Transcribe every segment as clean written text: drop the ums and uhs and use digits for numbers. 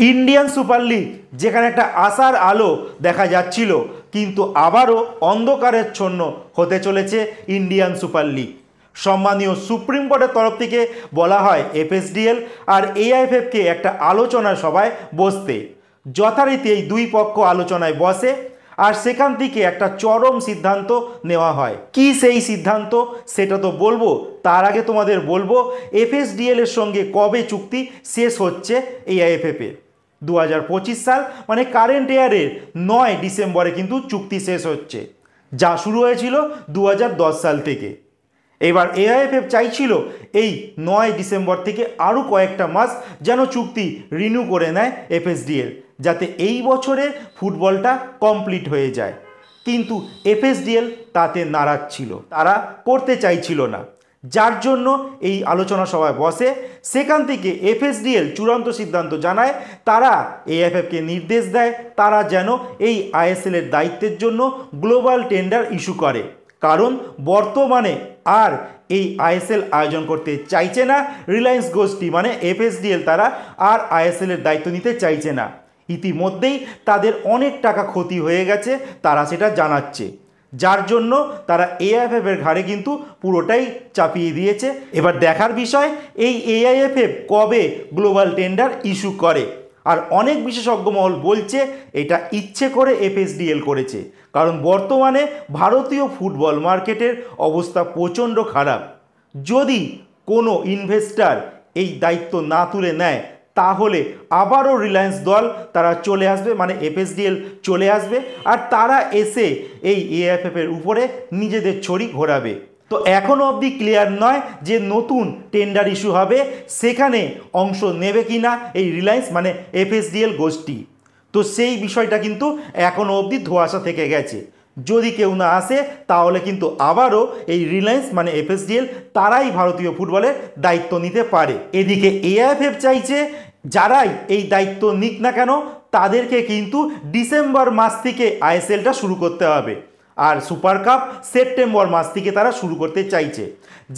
Indian super league যেখানে একটা আশার আলো দেখা যাচ্ছিল, কিন্তু আবারও অন্ধকারেচ্ছন্ন হতে চলেছে ইন্ডিয়ান সুপার লিগ। সম্মানীয় সুপ্রিম কোর্টের তরফ থেকে বলা হয় এফএসডিএল আর এআইএফএফকে একটা আলোচনা সভায় বসতে। যথারীতি এই দুই পক্ষ আলোচনায় বসে আর সেখান থেকে একটা চরম সিদ্ধান্ত নেওয়া হয়। কি সেই সিদ্ধান্ত সেটা তো বলবো, তার আগে তোমাদের বলবো এফএসডিএল এর সঙ্গে কবে চুক্তি শেষ হচ্ছে এআইএফএফ এর। 2025 সাল মানে কারেন্ট ইয়ারের 9 ডিসেম্বরে কিন্তু চুক্তি শেষ হচ্ছে, যা শুরু হয়েছিল 2010 সাল থেকে। এবার এআইএফএফ চাইছিল এই 9 ডিসেম্বর থেকে আরও কয়েকটা মাস যেন চুক্তি রিনিউ করে নেয় এফএসডিএল, যাতে এই বছরে ফুটবলটা কমপ্লিট হয়ে যায়। কিন্তু এফএসডিএল তাতে নারাজ ছিল, তারা করতে চাইছিল না, যার জন্য এই আলোচনা সভায় বসে। সেখান থেকে এফএসডিএল চূড়ান্ত সিদ্ধান্ত জানায়, তারা এআইএফএফকে নির্দেশ দেয় তারা যেন এই আইএসএল এর দায়িত্বের জন্য গ্লোবাল টেন্ডার ইস্যু করে, কারণ বর্তমানে আর এই আইএসএল আয়োজন করতে চাইছে না রিলায়েন্স গোষ্ঠী, মানে এফএসডিএল তারা আর আইএসএল এর দায়িত্ব নিতে চাইছে না। ইতিমধ্যেই তাদের অনেক টাকা ক্ষতি হয়ে গেছে, তারা সেটা জানাচ্ছে, যার জন্য তারা এআইএফএফ এর ঘাড়ে কিন্তু পুরোটাই চাপিয়ে দিয়েছে। এবার দেখার বিষয় এই এআইএফএফ কবে গ্লোবাল টেন্ডার ইস্যু করে। আর অনেক বিশেষজ্ঞ মহল বলছে এটা ইচ্ছে করে এফএসডিএল করেছে, কারণ বর্তমানে ভারতীয় ফুটবল মার্কেটের অবস্থা প্রচণ্ড খারাপ। যদি কোনো ইনভেস্টার এই দায়িত্ব না তুলে নেয় তাহলে আবারও রিলায়েন্স দল তারা চলে আসবে, মানে এফএসডিএল চলে আসবে, আর তারা এসে এই এআইএফএফ এর উপরে নিজেদের ছড়ি ঘোরাবে। তো এখনও অবধি ক্লিয়ার নয় যে নতুন টেন্ডার ইস্যু হবে সেখানে অংশ নেবে কি না এই রিলায়েন্স মানে এফএসডিএল গোষ্ঠী। তো সেই বিষয়টা কিন্তু এখনও অবধি ধোঁয়াশা থেকে গেছে। যদি কেউ না আসে তাহলে কিন্তু আবারও এই রিলায়েন্স মানে এফএসডিএল তারাই ভারতীয় ফুটবলের দায়িত্ব নিতে পারে। এদিকে এআইএফএফ চাইছে যারাই এই দায়িত্ব নিক না কেন তাদেরকে কিন্তু ডিসেম্বর মাস থেকে আইএসএলটা শুরু করতে হবে, আর সুপার কাপ সেপ্টেম্বর মাস থেকে তারা শুরু করতে চাইছে।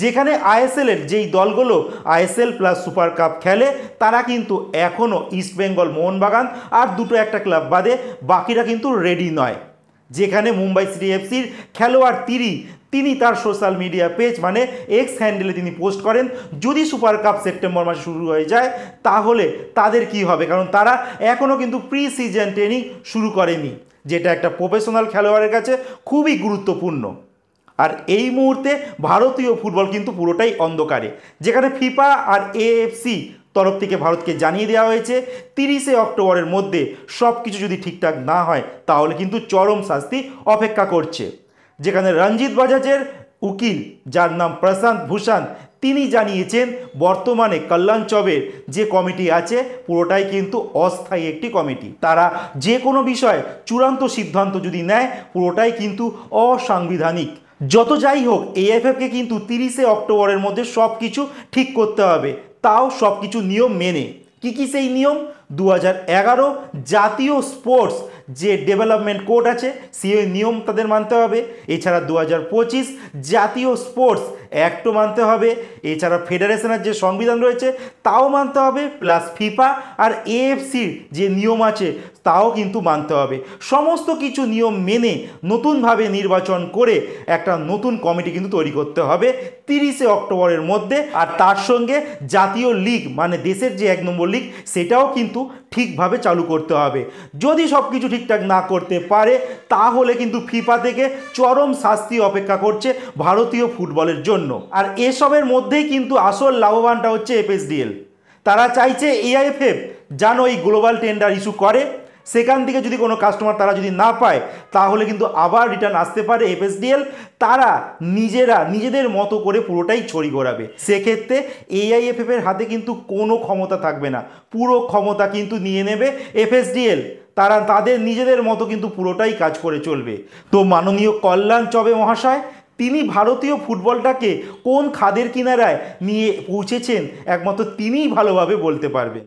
যেখানে আইএসএল এর যেই দলগুলো আইএসএল প্লাস সুপার কাপ খেলে তারা কিন্তু এখনও ইস্টবেঙ্গল, মোহনবাগান আর দুটো একটা ক্লাব বাদে বাকিরা কিন্তু রেডি নয়। যেখানে মুম্বাই সিটি এফসির খেলোয়াড় তিনি তার সোশ্যাল মিডিয়া পেজ মানে এক্স হ্যান্ডেলে তিনি পোস্ট করেন, যদি সুপার কাপ সেপ্টেম্বর মাসে শুরু হয়ে যায় তাহলে তাদের কি হবে, কারণ তারা এখনও কিন্তু প্রি সিজন ট্রেনিং শুরু করেনি, যেটা একটা প্রফেশনাল খেলোয়াড়ের কাছে খুবই গুরুত্বপূর্ণ। আর এই মুহূর্তে ভারতীয় ফুটবল কিন্তু পুরোটাই অন্ধকারে, যেখানে ফিফা আর এএফসি তরফ থেকে ভারতকে জানিয়ে দেওয়া হয়েছে 30শে অক্টোবরের মধ্যে সব কিছু যদি ঠিকঠাক না হয় তাহলে কিন্তু চরম শাস্তি অপেক্ষা করছে। যেখানে রঞ্জিত বাজাজের উকিল, যার নাম প্রশান্ত ভূষণ, তিনি জানিয়েছেন বর্তমানে কল্যাণ চবের যে কমিটি আছে পুরোটাই কিন্তু অস্থায়ী একটি কমিটি। তারা যে কোনো বিষয়ে চূড়ান্ত সিদ্ধান্ত যদি নেয় পুরোটাই কিন্তু অসাংবিধানিক। যত যাই হোক এআইএফএফকে কিন্তু 30শে অক্টোবরের মধ্যে সব কিছু ঠিক করতে হবে, তাও সব কিছু নিয়ম মেনে। কি সেই নিয়ম? 2011 জাতীয় স্পোর্টস যে ডেভেলপমেন্ট কোড আছে সেই নিয়ম তাদের মানতে হবে। এছাড়া 2025 জাতীয় স্পোর্টস অ্যাক্টও মানতে হবে। এছাড়া ফেডারেশনের যে সংবিধান রয়েছে তাও মানতে হবে, প্লাস ফিফা আর এএফসির যে নিয়ম আছে তাও কিন্তু মানতে হবে। সমস্ত কিছু নিয়ম মেনে নতুনভাবে নির্বাচন করে একটা নতুন কমিটি কিন্তু তৈরি করতে হবে 30শে অক্টোবরের মধ্যে। আর তার সঙ্গে জাতীয় লিগ মানে দেশের যে 1 নম্বর লিগ সেটাও কিন্তু ঠিকভাবে চালু করতে হবে। যদি সব কিছু ঠিকঠাক না করতে পারে তাহলে কিন্তু ফিফা থেকে চরম শাস্তি অপেক্ষা করছে ভারতীয় ফুটবলের জন্য। আর এসবের মধ্যেই কিন্তু আসল লাভবানটা হচ্ছে এফএসডিএল। তারা চাইছে এআইএফএফ যেন এই গ্লোবাল টেন্ডার ইস্যু করে, সেখান থেকে যদি কোনো কাস্টমার তারা যদি না পায় তাহলে কিন্তু আবার রিটার্ন আসতে পারে এফএসডিএল, তারা নিজেদের মতো করে পুরোটাই ছড়ি ঘোরাবে। সেক্ষেত্রে এআইএফএফ এর হাতে কিন্তু কোনো ক্ষমতা থাকবে না, পুরো ক্ষমতা কিন্তু নিয়ে নেবে এফএসডিএল। তারা তাদের নিজেদের মতো কিন্তু পুরোটাই কাজ করে চলবে। তো মাননীয় কল্যাণ চবে মহাশয় তিনি ভারতীয় ফুটবলটাকে কোন খাদের কিনারায় নিয়ে পৌঁছেছেন একমাত্র তিনিই ভালোভাবে বলতে পারবেন।